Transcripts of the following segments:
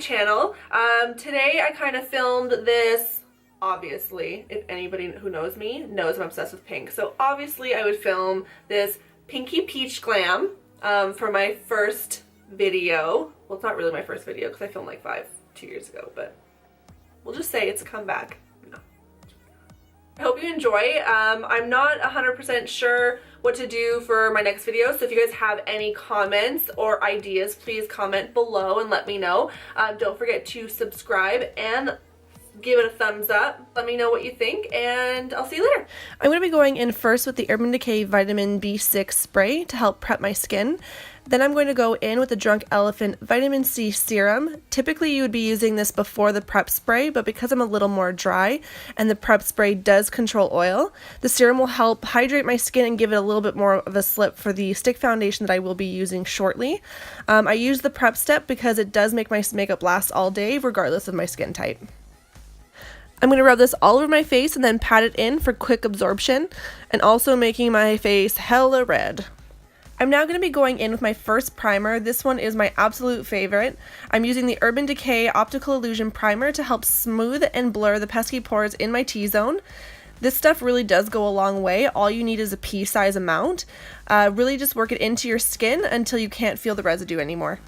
channel. Today I kind of filmed this, obviously, if anybody who knows me knows I'm obsessed with pink. So obviously I would film this Pinky Peach Glam for my first video. Well, it's not really my first video because I filmed like 2 years ago, but we'll just say it's a comeback. No. I hope you enjoy. I'm not 100% sure what to do for my next video, so if you guys have any comments or ideas, please comment below and let me know. Don't forget to subscribe and give it a thumbs up. Let me know what you think, and I'll see you later. I'm going to be going in first with the Urban Decay Vitamin B6 spray to help prep my skin. Then I'm going to go in with the Drunk Elephant Vitamin C Serum. Typically you would be using this before the prep spray, but because I'm a little more dry and the prep spray does control oil, the serum will help hydrate my skin and give it a little bit more of a slip for the stick foundation that I will be using shortly. I use the prep step because it does make my makeup last all day regardless of my skin type. I'm going to rub this all over my face and then pat it in for quick absorption and also making my face hella red. I'm now going to be going in with my first primer. This one is my absolute favorite. I'm using the Urban Decay Optical Illusion Primer to help smooth and blur the pesky pores in my T-zone. This stuff really does go a long way. All you need is a pea-size amount. Really just work it into your skin until you can't feel the residue anymore.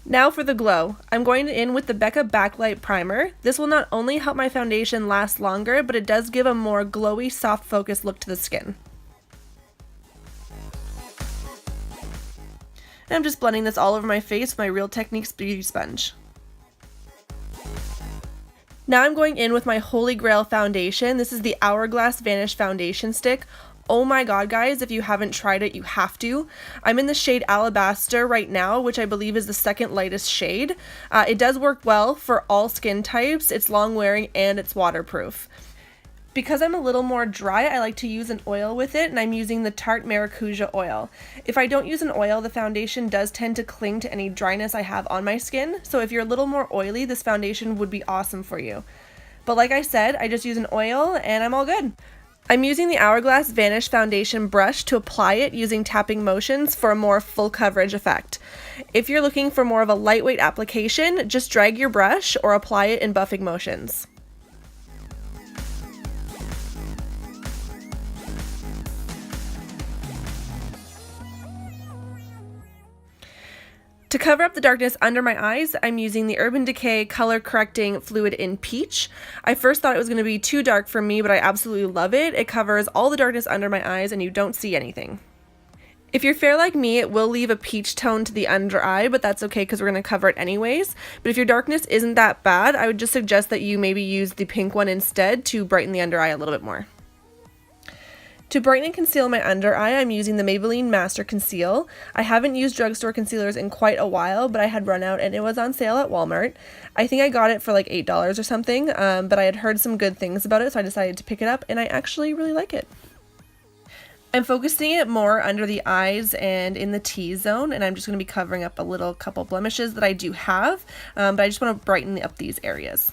Now for the glow. I'm going in with the Becca Backlight Primer. This will not only help my foundation last longer, but it does give a more glowy, soft focus look to the skin. And I'm just blending this all over my face with my Real Techniques Beauty Sponge. Now I'm going in with my Holy Grail foundation. This is the Hourglass Vanish Foundation Stick. Oh my god, guys, if you haven't tried it, you have to. I'm in the shade Alabaster right now, which I believe is the second lightest shade. It does work well for all skin types. It's long wearing and it's waterproof. Because I'm a little more dry, I like to use an oil with it, and I'm using the Tarte Maracuja oil. If I don't use an oil, the foundation does tend to cling to any dryness I have on my skin, so if you're a little more oily, this foundation would be awesome for you. But like I said, I just use an oil and I'm all good. I'm using the Hourglass Vanish Foundation brush to apply it using tapping motions for a more full coverage effect. If you're looking for more of a lightweight application, just drag your brush or apply it in buffing motions. To cover up the darkness under my eyes, I'm using the Urban Decay Color Correcting Fluid in Peach. I first thought it was going to be too dark for me, but I absolutely love it. It covers all the darkness under my eyes and you don't see anything. If you're fair like me, it will leave a peach tone to the under eye, but that's okay because we're going to cover it anyways. But if your darkness isn't that bad, I would just suggest that you maybe use the pink one instead to brighten the under eye a little bit more. To brighten and conceal my under eye, I'm using the Maybelline Master Conceal. I haven't used drugstore concealers in quite a while, but I had run out and it was on sale at Walmart. I think I got it for like $8 or something, but I had heard some good things about it, so I decided to pick it up, and I actually really like it. I'm focusing it more under the eyes and in the T-zone, and I'm just going to be covering up a couple blemishes that I do have, but I just want to brighten up these areas.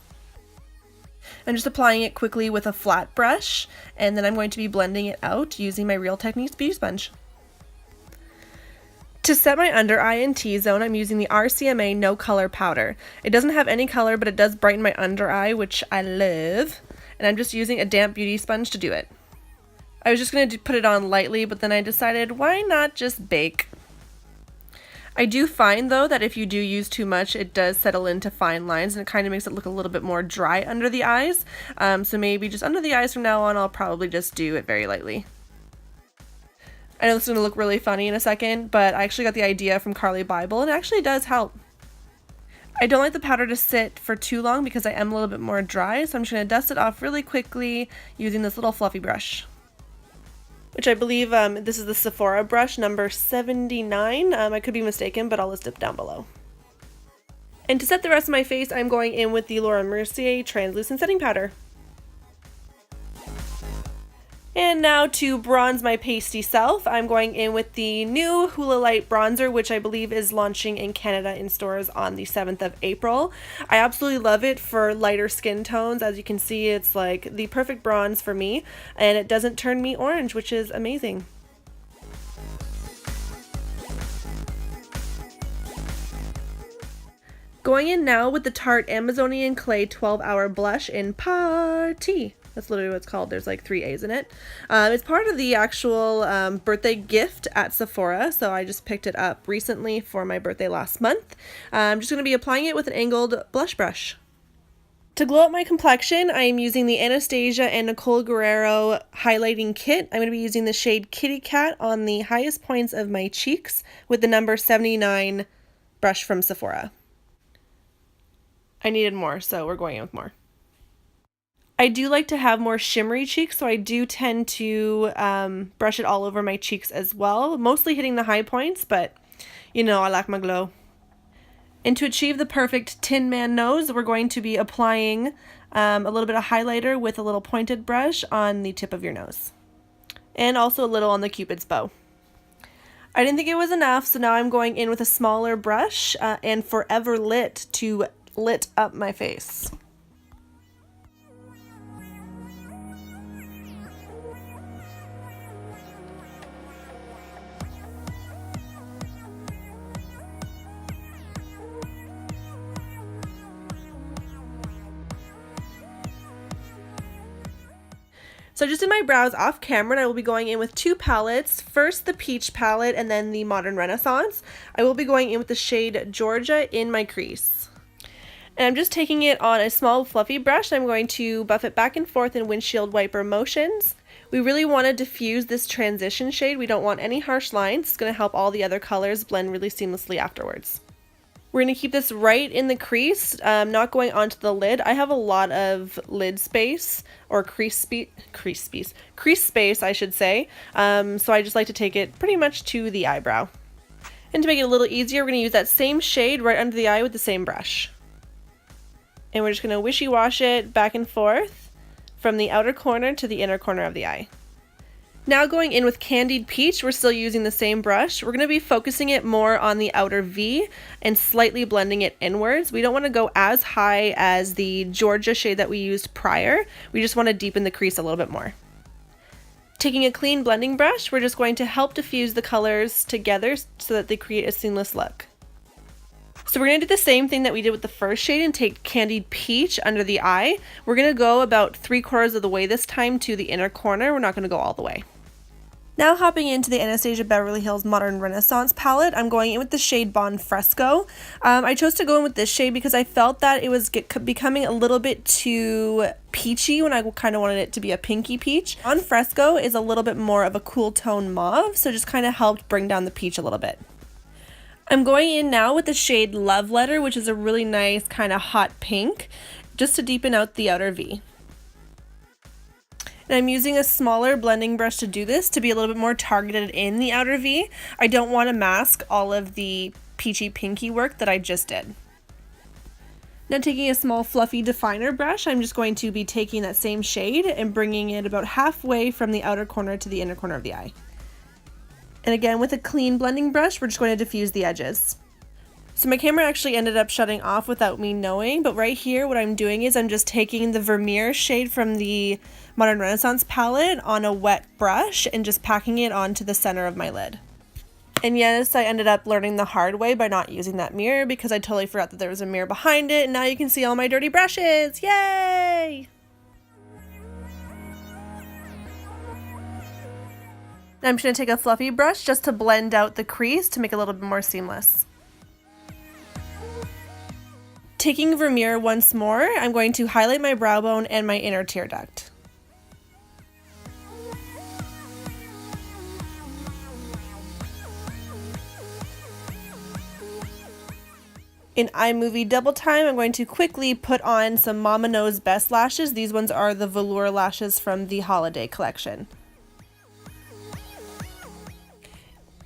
I'm just applying it quickly with a flat brush, and then I'm going to be blending it out using my Real Techniques Beauty Sponge. To set my under eye and T-zone, I'm using the RCMA No Color Powder. It doesn't have any color, but it does brighten my under eye, which I love, and I'm just using a damp beauty sponge to do it. I was just going to put it on lightly, but then I decided, why not just bake? I do find though that if you do use too much, it does settle into fine lines and it kind of makes it look a little bit more dry under the eyes. So maybe just under the eyes from now on, I'll probably just do it very lightly. I know this is going to look really funny in a second, but I actually got the idea from Carly Bible and it actually does help. I don't like the powder to sit for too long because I am a little bit more dry, so I'm just going to dust it off really quickly using this little fluffy brush. Which I believe this is the Sephora brush number 79. I could be mistaken, but I'll list it down below. And to set the rest of my face, I'm going in with the Laura Mercier Translucent Setting Powder. And now to bronze my pasty self, I'm going in with the new Hoola Light bronzer, which I believe is launching in Canada in stores on the 7th of April. I absolutely love it for lighter skin tones. As you can see, it's like the perfect bronze for me, and it doesn't turn me orange, which is amazing. Going in now with the Tarte Amazonian Clay 12-Hour Blush in Party. That's literally what it's called. There's like 3 A's in it. It's part of the actual birthday gift at Sephora, so I just picked it up recently for my birthday last month. I'm just going to be applying it with an angled blush brush. To glow up my complexion, I am using the Anastasia and Nicole Guerrero highlighting kit. I'm going to be using the shade Kitty Cat on the highest points of my cheeks with the number 79 brush from Sephora. I needed more, so we're going in with more. I do like to have more shimmery cheeks, so I do tend to brush it all over my cheeks as well, mostly hitting the high points, but you know, I like my glow. And to achieve the perfect Tin Man nose, we're going to be applying a little bit of highlighter with a little pointed brush on the tip of your nose. And also a little on the Cupid's bow. I didn't think it was enough, so now I'm going in with a smaller brush and Forever Lit to lit up my face. So I just did my brows off camera, and I will be going in with 2 palettes. First the Peach palette and then the Modern Renaissance. I will be going in with the shade Georgia in my crease. And I'm just taking it on a small fluffy brush. I'm going to buff it back and forth in windshield wiper motions. We really want to diffuse this transition shade. We don't want any harsh lines. It's going to help all the other colors blend really seamlessly afterwards. We're going to keep this right in the crease, not going onto the lid. I have a lot of lid space, or crease space, I should say. So I just like to take it pretty much to the eyebrow. And to make it a little easier, we're going to use that same shade right under the eye with the same brush. And we're just going to wishy-wash it back and forth from the outer corner to the inner corner of the eye. Now going in with Candied Peach, we're still using the same brush. We're going to be focusing it more on the outer V and slightly blending it inwards. We don't want to go as high as the Georgia shade that we used prior. We just want to deepen the crease a little bit more. Taking a clean blending brush, we're just going to help diffuse the colors together so that they create a seamless look. So we're going to do the same thing that we did with the first shade and take Candied Peach under the eye. We're going to go about 3/4 of the way this time to the inner corner. We're not going to go all the way. Now hopping into the Anastasia Beverly Hills Modern Renaissance palette, I'm going in with the shade Bon Fresco. I chose to go in with this shade because I felt that it was becoming a little bit too peachy when I kind of wanted it to be a pinky peach. Bon Fresco is a little bit more of a cool tone mauve, so just kind of helped bring down the peach a little bit. I'm going in now with the shade Love Letter, which is a really nice kind of hot pink, just to deepen out the outer V. And I'm using a smaller blending brush to do this to be a little bit more targeted in the outer V. I don't want to mask all of the peachy pinky work that I just did. Now taking a small fluffy definer brush, I'm just going to be taking that same shade and bringing it about halfway from the outer corner to the inner corner of the eye. And again, with a clean blending brush, we're just going to diffuse the edges. So my camera actually ended up shutting off without me knowing, but right here what I'm doing is I'm just taking the Vermeer shade from the Modern Renaissance palette on a wet brush and just packing it onto the center of my lid. And yes, I ended up learning the hard way by not using that mirror because I totally forgot that there was a mirror behind it, and now you can see all my dirty brushes! Yay! I'm just going to take a fluffy brush just to blend out the crease to make it a little bit more seamless. Taking Vermeer once more, I'm going to highlight my brow bone and my inner tear duct. In iMovie Double Time, I'm going to quickly put on some Mama Knows Best lashes. These ones are the velour lashes from the holiday collection.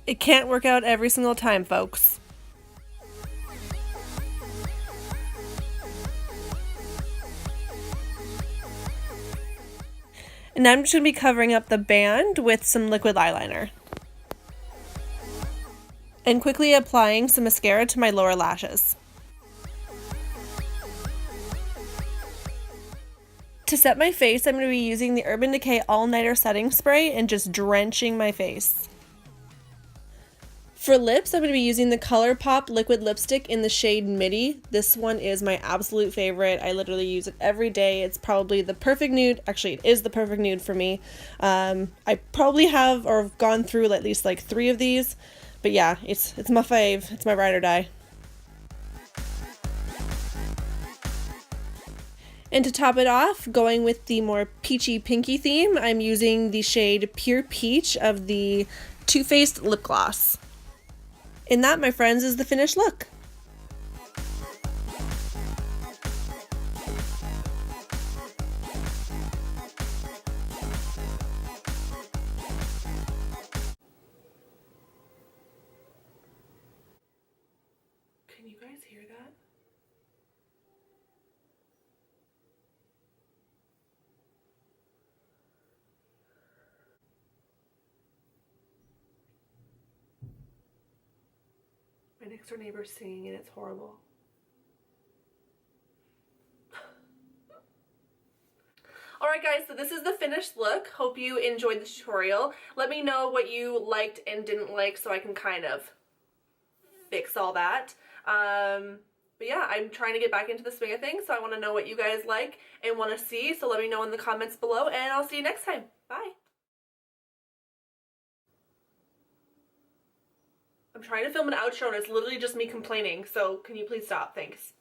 It can't work out every single time, folks. And now I'm just going to be covering up the band with some liquid eyeliner. And quickly applying some mascara to my lower lashes. To set my face, I'm going to be using the Urban Decay All Nighter Setting Spray and just drenching my face. For lips, I'm going to be using the ColourPop liquid lipstick in the shade Midi. This one is my absolute favorite. I literally use it every day. It's probably the perfect nude. Actually, it is the perfect nude for me. I probably have or have gone through at least like 3 of these. But yeah, it's my fave. It's my ride or die. And to top it off, going with the more peachy pinky theme, I'm using the shade Pure Peach of the Too Faced lip gloss. And that, my friends, is the finished look. Can you guys hear that? My next door neighbor's singing and it's horrible. Alright guys, so this is the finished look. Hope you enjoyed the tutorial. Let me know what you liked and didn't like so I can kind of fix all that. But yeah, I'm trying to get back into the swing of things, so I want to know what you guys like and want to see, so let me know in the comments below, and I'll see you next time. Bye! I'm trying to film an outro and it's literally just me complaining, so can you please stop? Thanks.